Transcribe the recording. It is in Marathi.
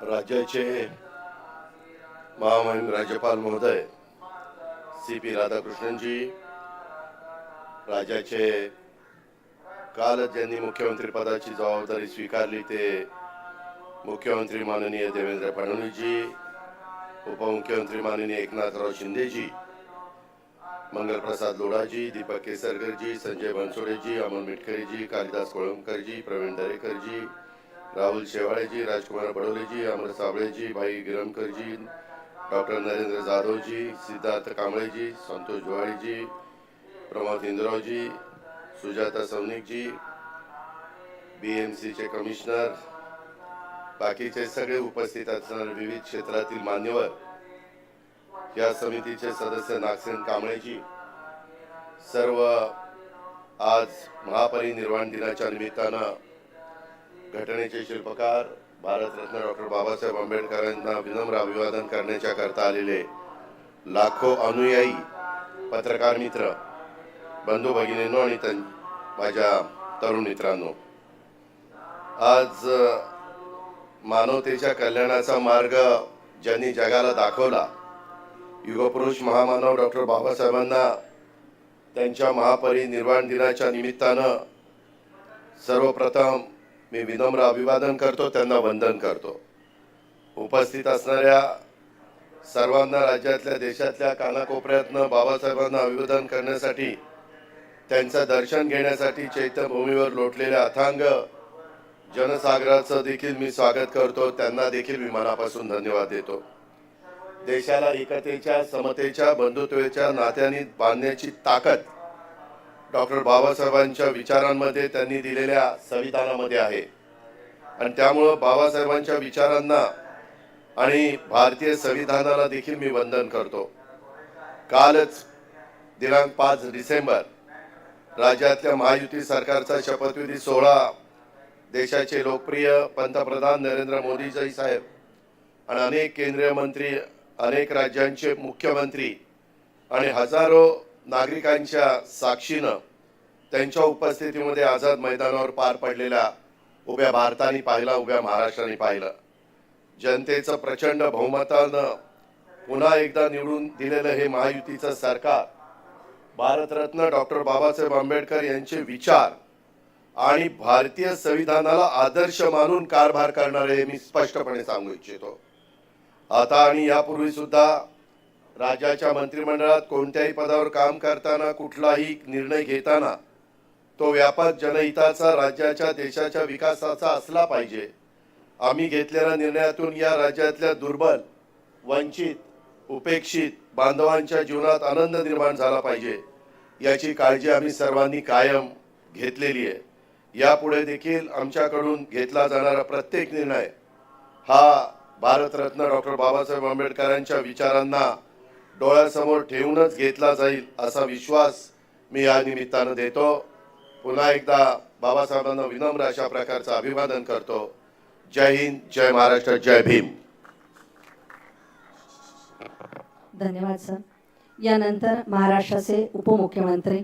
राज्याचे महामहिम राज्यपाल महोदय CP राधाकृष्णनजी, राज्याचे कालच ज्यांनी मुख्यमंत्री पदाची जबाबदारी स्वीकारली ते मुख्यमंत्री माननीय देवेंद्र फडणवीसजी, उपमुख्यमंत्री माननीय एकनाथराव शिंदेजी, मंगल प्रसाद लोढाजी, दीपक केसरकरजी, संजय बनसोडेजी, अमोल मिटकरीजी, कालिदास कोळंबकरजी, प्रवीण दरेकरजी, राहुल शेवाळेजी, राजकुमार बडोलेजी, अमर साबळेजी, भाई गिरमकरजी, डॉक्टर नरेंद्र जाधवजी, सिद्धार्थ कांबळेजी, संतोष जोवाळीजी, प्रमोद इंद्रावजी, सुजाता सौनिकजी, BMCचे कमिशनर, बाकीचे सगळे उपस्थित असणारे विविध क्षेत्रातील मान्यवर, या समितीचे सदस्य नागसेन कांबळेजी, सर्व आज महापरिनिर्वाण दिनाच्या निमित्तानं घटनेचे शिल्पकार भारतरत्न डॉक्टर बाबासाहेब आंबेडकरांना विनम्र अभिवादन करण्याच्या करता आलेले लाखो अनुयायी, पत्रकार मित्र, बंधू भगिनींनो आणि माझ्या तरुण मित्रांनो, आज मानवतेच्या कल्याणाचा मार्ग ज्यांनी जगाला दाखवला, युगपुरुष महामानव डॉक्टर बाबासाहेबांना त्यांच्या महापरिनिर्वाण दिनाच्या निमित्तानं सर्वप्रथम मी विनम्र अभिवादन करतो, त्यांना वंदन करतो। उपस्थित असणाऱ्या सर्वांना राज्यातल्या देशातल्या कानाकोपऱ्यातनं बाबासाहेबांना अभिवादन करण्यासाठी, त्यांचं दर्शन घेण्यासाठी चैत्यभूमीवर लोटलेल्या अथांग जनसागराचं देखील मी स्वागत करतो, त्यांना देखील मी मनापासून धन्यवाद देतो। देशाला एकतेच्या, समतेच्या, बंधुत्वाच्या नात्यांनी बांधण्याची ताकद डॉक्टर बाबासाहेबांच्या विचारांमध्ये, त्यांनी दिलेल्या संविधानामध्ये आहे आणि त्यामुळे बाबासाहेबांच्या विचारांना आणि भारतीय संविधानाला देखील मी वंदन करतो। कालच दिनांक 5 डिसेंबर राज्यातल्या महायुती सरकारचा शपथविधी सोहळा देशाचे लोकप्रिय पंतप्रधान नरेंद्र मोदीजी साहेब आणि अनेक केंद्रीय मंत्री, अनेक राज्यांचे मुख्यमंत्री आणि हजारो नागरिकांच्या साक्षीनं त्यांच्या उपस्थितीमध्ये आझाद मैदानावर पार पडलेला उभ्या भारताने पाहिला, उभ्या महाराष्ट्राने पाहिलं। जनतेचं प्रचंड बहुमतानं पुन्हा एकदा निवडून दिलेलं हे महायुतीचं सरकार भारतरत्न डॉक्टर बाबासाहेब आंबेडकर यांचे विचार आणि भारतीय संविधानाला आदर्श मानून कारभार करणारे, हे मी स्पष्टपणे सांगू इच्छितो। आता आणि यापूर्वी सुद्धा राज्याच्या मंत्रिमंडळात कोणत्याही पदावर काम करताना, कुठलाही निर्णय घेताना तो व्यापक जनहिताचा, राज्याच्या, देशाच्या विकासाचा असला पाहिजे। आम्ही घेतलेल्या निर्णयातून या राज्यातल्या दुर्बल, वंचित, उपेक्षित बांधवांच्या जीवनात आनंद निर्माण झाला पाहिजे, याची काळजी आम्ही सर्वांनी कायम घेतलेली आहे। यापुढे देखील आमच्याकडून घेतला जाणारा प्रत्येक निर्णय हा भारतरत्न डॉक्टर बाबासाहेब आंबेडकरांच्या विचारांना डोळ्यासमोर ठेवूनच घेतला जाईल, असा विश्वास मी या निमित्तानं देतो। पुन्हा एकदा बाबासाहेबांना विनम्र अशा प्रकारचं अभिवादन करतो। जय हिंद, जय महाराष्ट्र, जय भीम। धन्यवाद सर। यानंतर महाराष्ट्राचे उपमुख्यमंत्री